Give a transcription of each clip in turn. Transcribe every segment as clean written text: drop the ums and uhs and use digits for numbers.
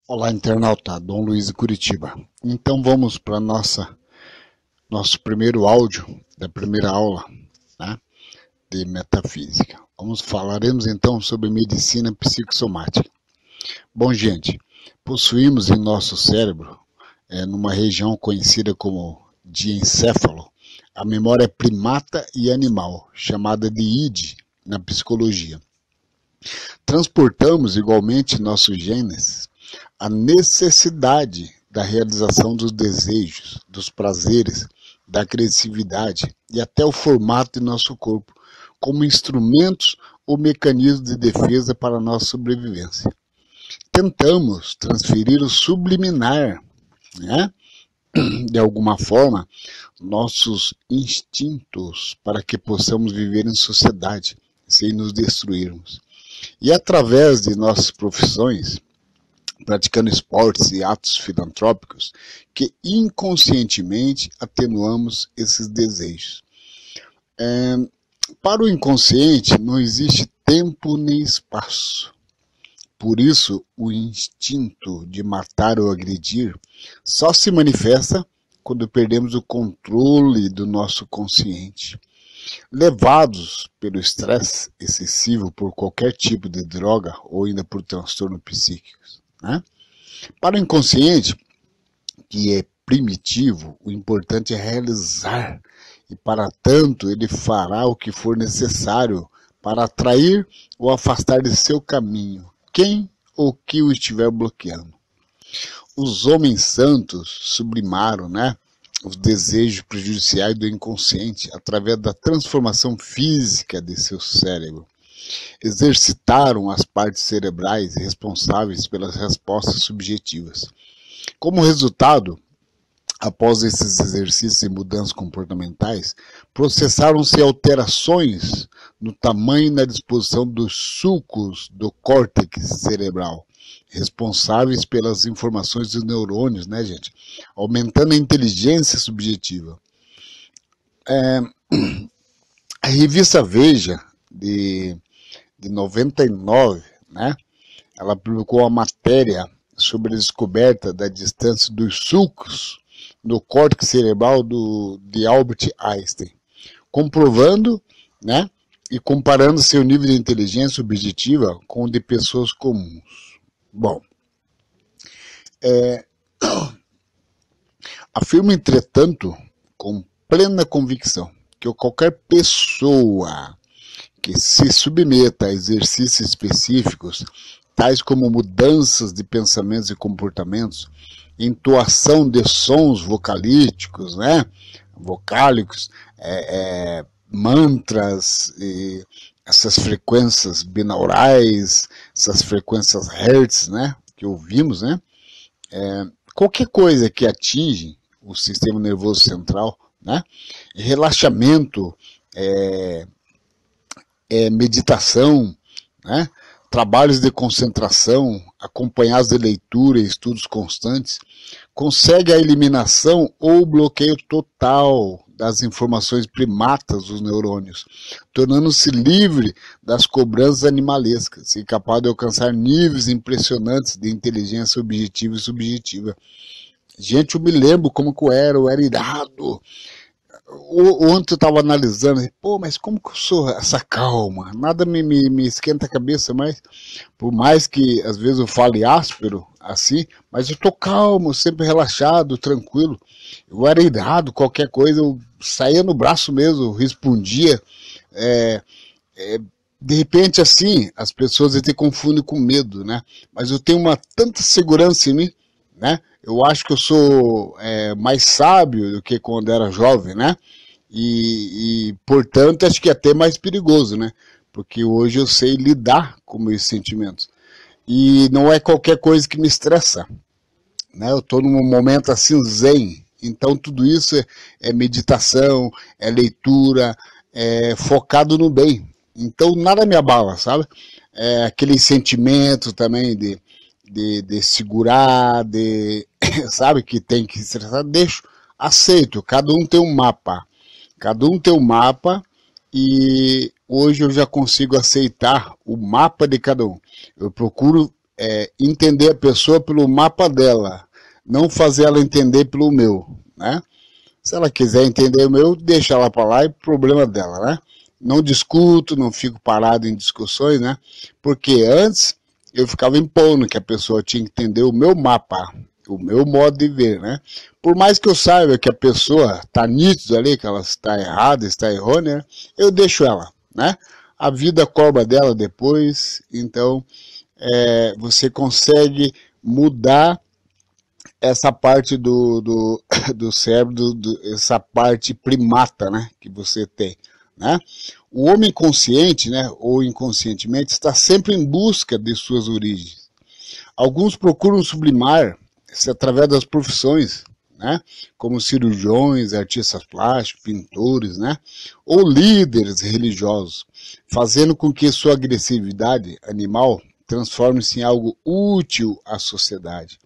Olá, internauta, Dom Luiz de Curitiba. Então vamos para nosso primeiro áudio da primeira aula, né, de metafísica. Falaremos então sobre medicina psicossomática. Bom, gente, possuímos em nosso cérebro, numa região conhecida como diencéfalo, a memória primata e animal, chamada de id na psicologia. Transportamos igualmente nossos genes a necessidade da realização dos desejos, dos prazeres, da agressividade e até o formato de nosso corpo, como instrumentos ou mecanismos de defesa para a nossa sobrevivência. Tentamos transferir o subliminar, né, de alguma forma, nossos instintos para que possamos viver em sociedade, sem nos destruirmos. E através de nossas profissões, praticando esportes e atos filantrópicos, que inconscientemente atenuamos esses desejos. Para o inconsciente não existe tempo nem espaço. Por isso, o instinto de matar ou agredir só se manifesta quando perdemos o controle do nosso consciente. Levados pelo estresse excessivo por qualquer tipo de droga ou ainda por transtornos psíquicos, né? Para o inconsciente, que é primitivo, o importante é realizar, e para tanto ele fará o que for necessário para atrair ou afastar de seu caminho quem ou que o estiver bloqueando. Os homens santos sublimaram, né, os desejos prejudiciais do inconsciente através da transformação física de seu cérebro. Exercitaram as partes cerebrais responsáveis pelas respostas subjetivas. Como resultado, após esses exercícios e mudanças comportamentais, processaram-se alterações no tamanho e na disposição dos sulcos do córtex cerebral, responsáveis pelas informações dos neurônios, né, gente? Aumentando a inteligência subjetiva. A revista Veja, de 99, né? Ela publicou uma matéria sobre a descoberta da distância dos sulcos no córtex cerebral de Albert Einstein, comprovando, né, e comparando seu nível de inteligência subjetiva com o de pessoas comuns. Bom, afirmo, entretanto, com plena convicção, que qualquer pessoa que se submeta a exercícios específicos, tais como mudanças de pensamentos e comportamentos, entoação de sons vocalíticos, né, vocálicos, mantras, essas frequências binaurais, essas frequências Hertz, né, que ouvimos, né, qualquer coisa que atinge o sistema nervoso central, né, relaxamento, meditação, né, trabalhos de concentração, acompanhados de leitura e estudos constantes, consegue a eliminação ou bloqueio total das informações primatas dos neurônios, tornando-se livre das cobranças animalescas e capaz de alcançar níveis impressionantes de inteligência objetiva e subjetiva. Gente, eu me lembro como que eu era irado. Ontem eu estava analisando, mas como que eu sou essa calma? Nada me esquenta a cabeça mais, por mais que às vezes eu fale áspero, assim, mas eu tô calmo, sempre relaxado, tranquilo. Eu era irado, qualquer coisa, eu saía no braço mesmo, respondia. De repente, assim, as pessoas até confundem com medo, né? Mas eu tenho tanta segurança em mim, né? Eu acho que eu sou mais sábio do que quando era jovem, né? Portanto, acho que é até mais perigoso, né? Porque hoje eu sei lidar com meus sentimentos. E não é qualquer coisa que me estressa, né? Eu estou num momento assim zen. Então, tudo isso é meditação, é leitura, é focado no bem. Então, nada me abala, sabe? Aquele sentimento também de segurar, sabe, que tem que estressar, deixo, aceito, cada um tem um mapa, e hoje eu já consigo aceitar o mapa de cada um. Eu procuro entender a pessoa pelo mapa dela, não fazer ela entender pelo meu, né? Se ela quiser entender o meu, deixa ela para lá e problema dela, né? Não discuto, não fico parado em discussões, né? Porque antes eu ficava impondo que a pessoa tinha que entender o meu mapa, o meu modo de ver, né? Por mais que eu saiba que a pessoa está nítida ali, que ela está errada, está errônea, eu deixo ela, né? A vida cobra dela depois, então você consegue mudar essa parte do cérebro, essa parte primata, né, que você tem, né? O homem consciente, né, ou inconscientemente, está sempre em busca de suas origens. Alguns procuram sublimar-se através das profissões, né, como cirurgiões, artistas plásticos, pintores, né, ou líderes religiosos, fazendo com que sua agressividade animal transforme-se em algo útil à sociedade.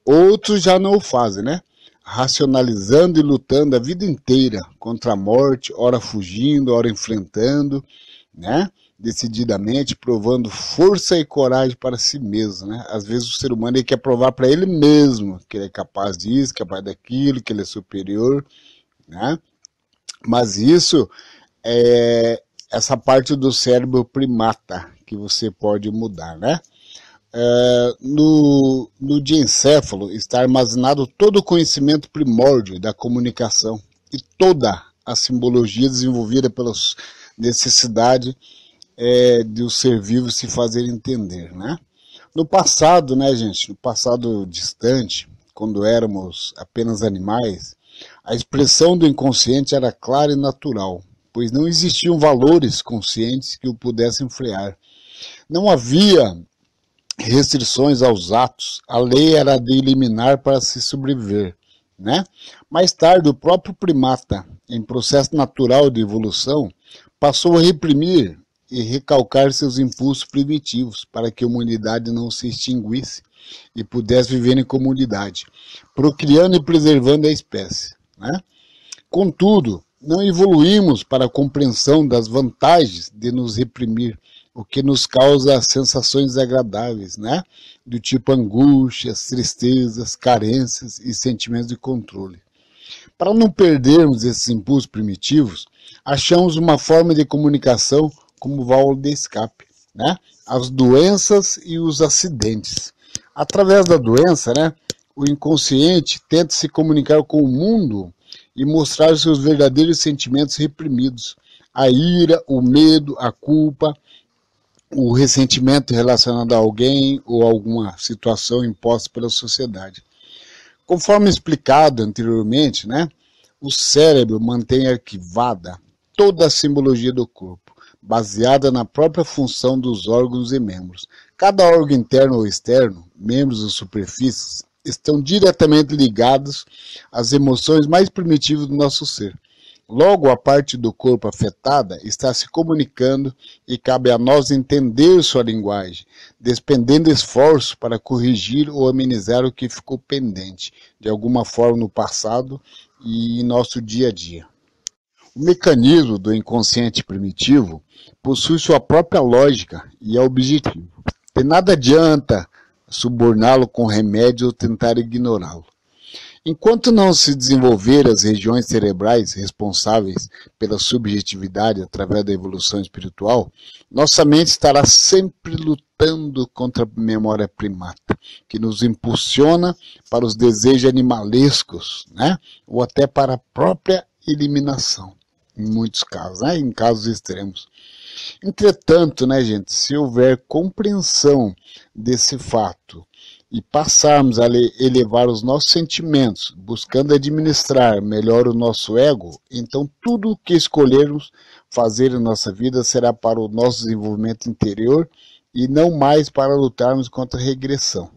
Outros já não o fazem, né? Racionalizando e lutando a vida inteira contra a morte, ora fugindo, ora enfrentando, né? Decididamente, provando força e coragem para si mesmo, né? Às vezes o ser humano ele quer provar para ele mesmo que ele é capaz disso, capaz daquilo, que ele é superior, né? Mas isso é essa parte do cérebro primata que você pode mudar, né? No diencéfalo está armazenado todo o conhecimento primórdio da comunicação e toda a simbologia desenvolvida pela necessidade de o ser vivo se fazer entender, né? No passado, né, gente, no passado distante, quando éramos apenas animais, a expressão do inconsciente era clara e natural, pois não existiam valores conscientes que o pudessem frear. Não havia restrições aos atos, a lei era de eliminar para se sobreviver, né? Mais tarde, o próprio primata, em processo natural de evolução, passou a reprimir e recalcar seus impulsos primitivos para que a humanidade não se extinguisse e pudesse viver em comunidade, procriando e preservando a espécie, né? Contudo, não evoluímos para a compreensão das vantagens de nos reprimir, o que nos causa sensações desagradáveis, né? Do tipo angústias, tristezas, carências e sentimentos de controle. Para não perdermos esses impulsos primitivos, achamos uma forma de comunicação como válvula de escape, né? As doenças e os acidentes. Através da doença, né? O inconsciente tenta se comunicar com o mundo e mostrar os seus verdadeiros sentimentos reprimidos. A ira, o medo, a culpa, o ressentimento relacionado a alguém ou alguma situação imposta pela sociedade. Conforme explicado anteriormente, né, o cérebro mantém arquivada toda a simbologia do corpo, baseada na própria função dos órgãos e membros. Cada órgão interno ou externo, membros ou superfícies, estão diretamente ligados às emoções mais primitivas do nosso ser. Logo, a parte do corpo afetada está se comunicando e cabe a nós entender sua linguagem, despendendo esforço para corrigir ou amenizar o que ficou pendente, de alguma forma no passado e em nosso dia a dia. O mecanismo do inconsciente primitivo possui sua própria lógica e é objetivo. De nada adianta suborná-lo com remédio ou tentar ignorá-lo. Enquanto não se desenvolver as regiões cerebrais responsáveis pela subjetividade através da evolução espiritual, nossa mente estará sempre lutando contra a memória primata, que nos impulsiona para os desejos animalescos, né? Ou até para a própria eliminação, em muitos casos, né? Em casos extremos. Entretanto, né, gente, se houver compreensão desse fato e passarmos a elevar os nossos sentimentos, buscando administrar melhor o nosso ego, então tudo o que escolhermos fazer em nossa vida será para o nosso desenvolvimento interior e não mais para lutarmos contra a regressão.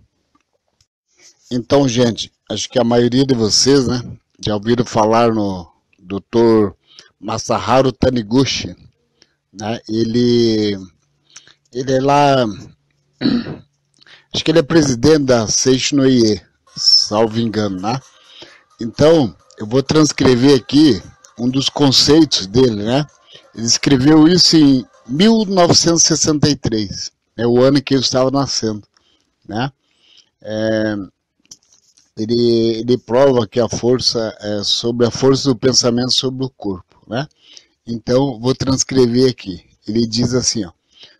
Então, gente, acho que a maioria de vocês, né, já ouviram falar no Dr. Masaharu Taniguchi, né? Ele é lá, acho que ele é presidente da Seisho no Ie, salvo engano, né? Então, eu vou transcrever aqui um dos conceitos dele, né? Ele escreveu isso em 1963, é o ano que eu estava nascendo, né? Ele prova que a força é sobre a força do pensamento sobre o corpo, né? Então, vou transcrever aqui. Ele diz assim, ó: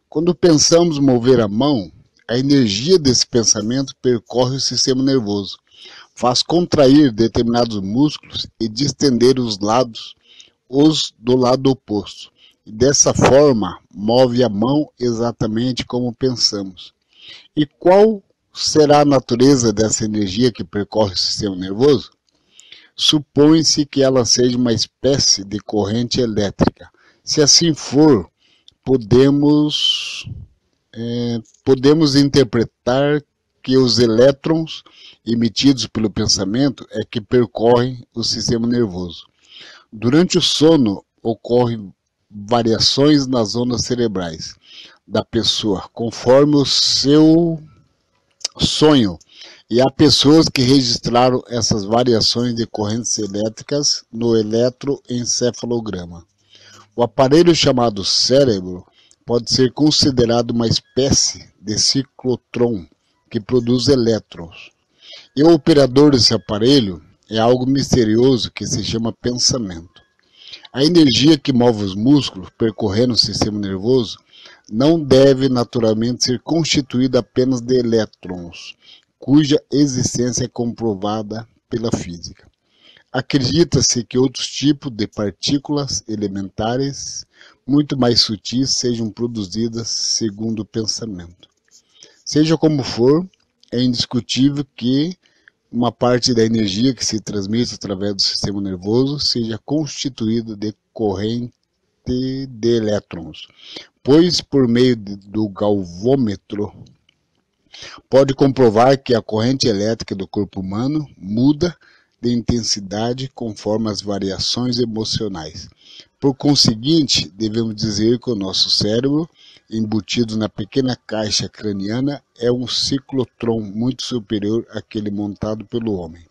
quando pensamos mover a mão, a energia desse pensamento percorre o sistema nervoso, faz contrair determinados músculos e distender os do lado oposto. E dessa forma, move a mão exatamente como pensamos. E qual será a natureza dessa energia que percorre o sistema nervoso? Supõe-se que ela seja uma espécie de corrente elétrica. Se assim for, podemos interpretar que os elétrons emitidos pelo pensamento é que percorrem o sistema nervoso. Durante o sono, ocorrem variações nas ondas cerebrais da pessoa, conforme o seu sonho, e há pessoas que registraram essas variações de correntes elétricas no eletroencefalograma. O aparelho chamado cérebro pode ser considerado uma espécie de ciclotron que produz elétrons. E o operador desse aparelho é algo misterioso que se chama pensamento. A energia que move os músculos percorrendo o sistema nervoso não deve naturalmente ser constituída apenas de elétrons, cuja existência é comprovada pela física. Acredita-se que outros tipos de partículas elementares, muito mais sutis, sejam produzidas segundo o pensamento. Seja como for, é indiscutível que uma parte da energia que se transmite através do sistema nervoso seja constituída de corrente de elétrons, pois por meio do galvômetro pode comprovar que a corrente elétrica do corpo humano muda de intensidade conforme as variações emocionais. Por conseguinte, devemos dizer que o nosso cérebro, embutido na pequena caixa craniana, é um ciclotron muito superior àquele montado pelo homem.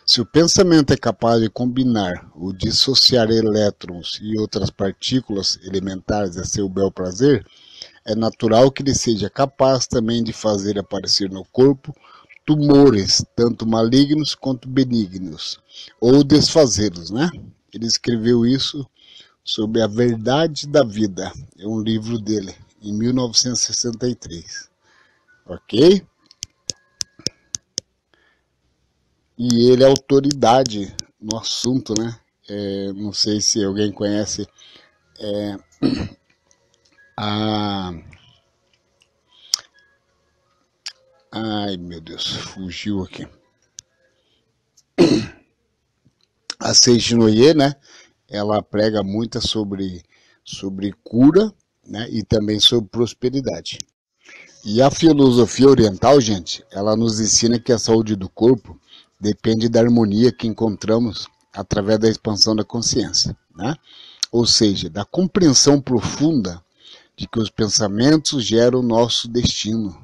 Se o pensamento é capaz de combinar ou dissociar elétrons e outras partículas elementares a seu bel prazer, é natural que ele seja capaz também de fazer aparecer no corpo tumores, tanto malignos quanto benignos, ou desfazê-los, né? Ele escreveu isso sobre A Verdade da Vida, é um livro dele, em 1963, ok? E ele é autoridade no assunto, né? Não sei se alguém conhece Ai, meu Deus, fugiu aqui. A Seijinoye, né? Ela prega muito sobre cura, né? E também sobre prosperidade. E a filosofia oriental, gente, ela nos ensina que a saúde do corpo depende da harmonia que encontramos através da expansão da consciência, né? Ou seja, da compreensão profunda de que os pensamentos geram o nosso destino.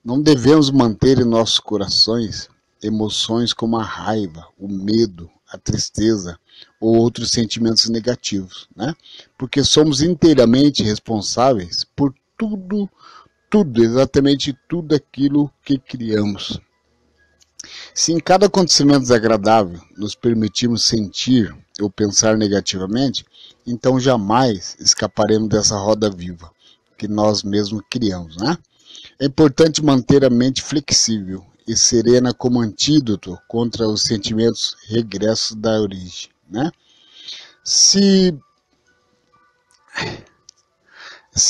Não devemos manter em nossos corações emoções como a raiva, o medo, a tristeza ou outros sentimentos negativos, né? Porque somos inteiramente responsáveis por tudo, exatamente tudo aquilo que criamos. Se em cada acontecimento desagradável nos permitirmos sentir ou pensar negativamente, então jamais escaparemos dessa roda viva que nós mesmos criamos, né? É importante manter a mente flexível e serena como antídoto contra os sentimentos regressos da origem, né? Se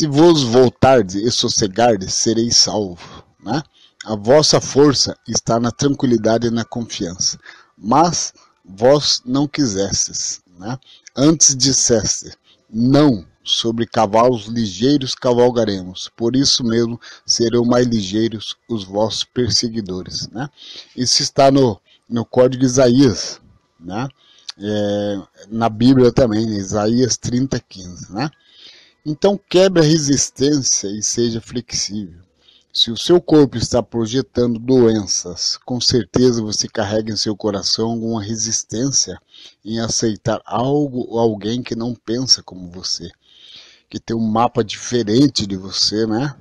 vos voltardes e sossegardes, sereis salvos, né? A vossa força está na tranquilidade e na confiança. Mas vós não quisestes, né? Antes disseste, não, sobre cavalos ligeiros cavalgaremos, por isso mesmo serão mais ligeiros os vossos perseguidores, né? Isso está no Código Isaías, né? Na Bíblia também, Isaías 30:15, né? Então quebre a resistência e seja flexível. Se o seu corpo está projetando doenças, com certeza você carrega em seu coração alguma resistência em aceitar algo ou alguém que não pensa como você, que tem um mapa diferente de você, né?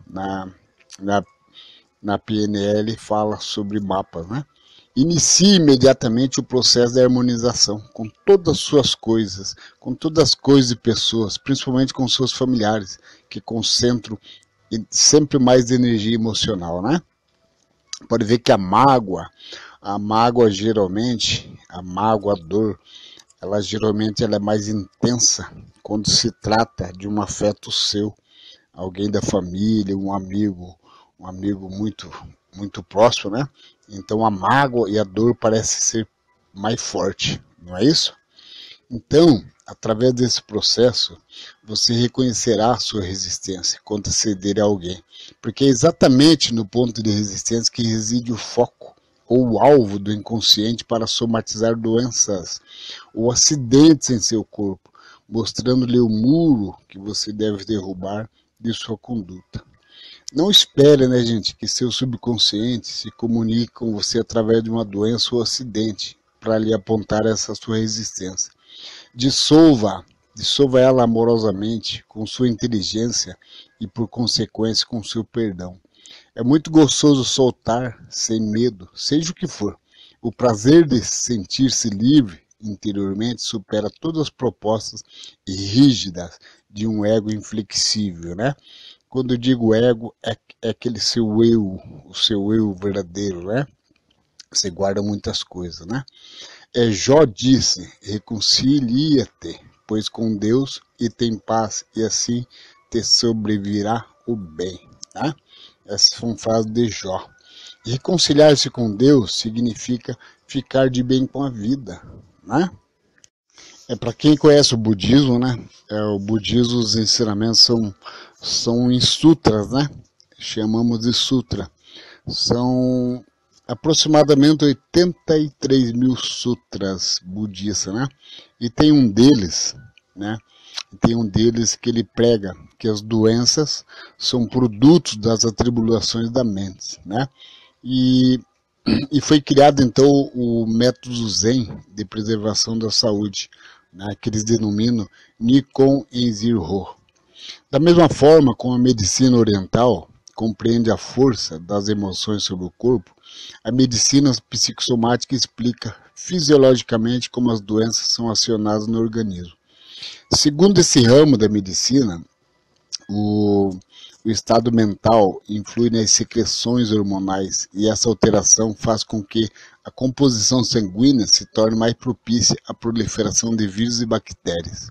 na PNL fala sobre mapas, né? Inicie imediatamente o processo da harmonização com todas as suas coisas, com todas as coisas e pessoas, principalmente com seus familiares, que concentram sempre mais energia emocional, né? Pode ver que a mágoa geralmente, a dor, ela é mais intensa quando se trata de um afeto seu, alguém da família, um amigo muito próximo, né? Então a mágoa e a dor parece ser mais forte, não é isso? Então, através desse processo, você reconhecerá a sua resistência contra ceder a alguém, porque é exatamente no ponto de resistência que reside o foco ou o alvo do inconsciente para somatizar doenças ou acidentes em seu corpo, mostrando-lhe o muro que você deve derrubar de sua conduta. Não espere, né, gente, que seu subconsciente se comunique com você através de uma doença ou acidente para lhe apontar essa sua resistência. Dissolva ela amorosamente com sua inteligência e, por consequência, com seu perdão. É muito gostoso soltar sem medo, seja o que for. O prazer de sentir-se livre interiormente supera todas as propostas rígidas de um ego inflexível, né? Quando eu digo ego, é aquele seu eu, o seu eu verdadeiro, né? Você guarda muitas coisas, né? Jó disse, reconcilia-te, pois com Deus e tem paz, e assim te sobrevirá o bem. Tá? Essa foi uma frase de Jó. Reconciliar-se com Deus significa ficar de bem com a vida, né? Para quem conhece o budismo, né? O budismo, os ensinamentos são em sutras, né? Chamamos de sutra. São aproximadamente 83 mil sutras budistas, né? E tem um deles, né? Tem um deles que ele prega que as doenças são produtos das atribulações da mente, né? E foi criado então o método Zen de preservação da saúde, né? Que eles denominam Nikkon Enzirho. Da mesma forma como a medicina oriental compreende a força das emoções sobre o corpo, a medicina psicossomática explica fisiologicamente como as doenças são acionadas no organismo. Segundo esse ramo da medicina, o estado mental influi nas secreções hormonais e essa alteração faz com que a composição sanguínea se torne mais propícia à proliferação de vírus e bactérias.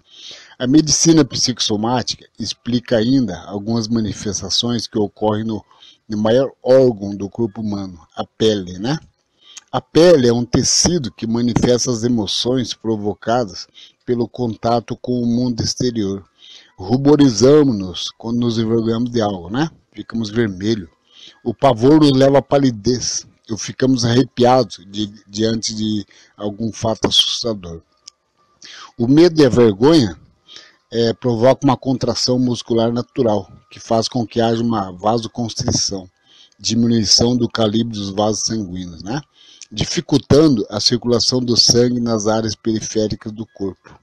A medicina psicossomática explica ainda algumas manifestações que ocorrem no maior órgão do corpo humano, a pele, né? A pele é um tecido que manifesta as emoções provocadas pelo contato com o mundo exterior. Ruborizamos-nos quando nos envergonhamos de algo, né? Ficamos vermelhos. O pavor nos leva à palidez. Ou ficamos arrepiados diante de algum fato assustador. O medo e a vergonha provoca uma contração muscular natural, que faz com que haja uma vasoconstrição, diminuição do calibre dos vasos sanguíneos, né? Dificultando a circulação do sangue nas áreas periféricas do corpo.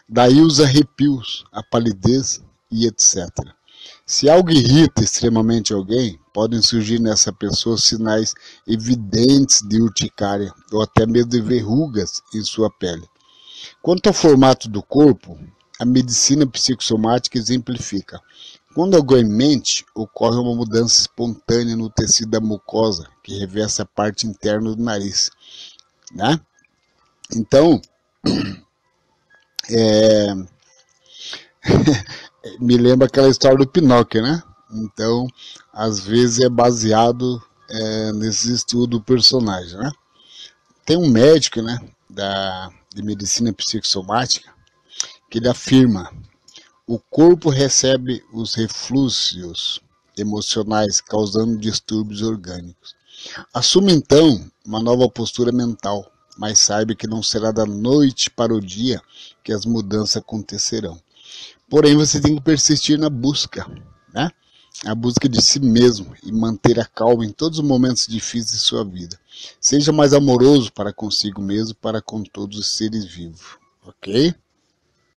Daí os arrepios, a palidez e etc. Se algo irrita extremamente alguém, podem surgir nessa pessoa sinais evidentes de urticária ou até mesmo de verrugas em sua pele. Quanto ao formato do corpo, a medicina psicossomática exemplifica. Quando alguém mente, ocorre uma mudança espontânea no tecido da mucosa, que reveste a parte interna do nariz, né? Então, me lembra aquela história do Pinóquio, né? Então, às vezes é baseado nesse estudo do personagem, né? Tem um médico, né, de medicina psicossomática, que ele afirma: o corpo recebe os reflúxios emocionais causando distúrbios orgânicos. Assuma então uma nova postura mental, mas saiba que não será da noite para o dia que as mudanças acontecerão. Porém, você tem que persistir na busca, né? A busca de si mesmo e manter a calma em todos os momentos difíceis de sua vida. Seja mais amoroso para consigo mesmo, para com todos os seres vivos, ok?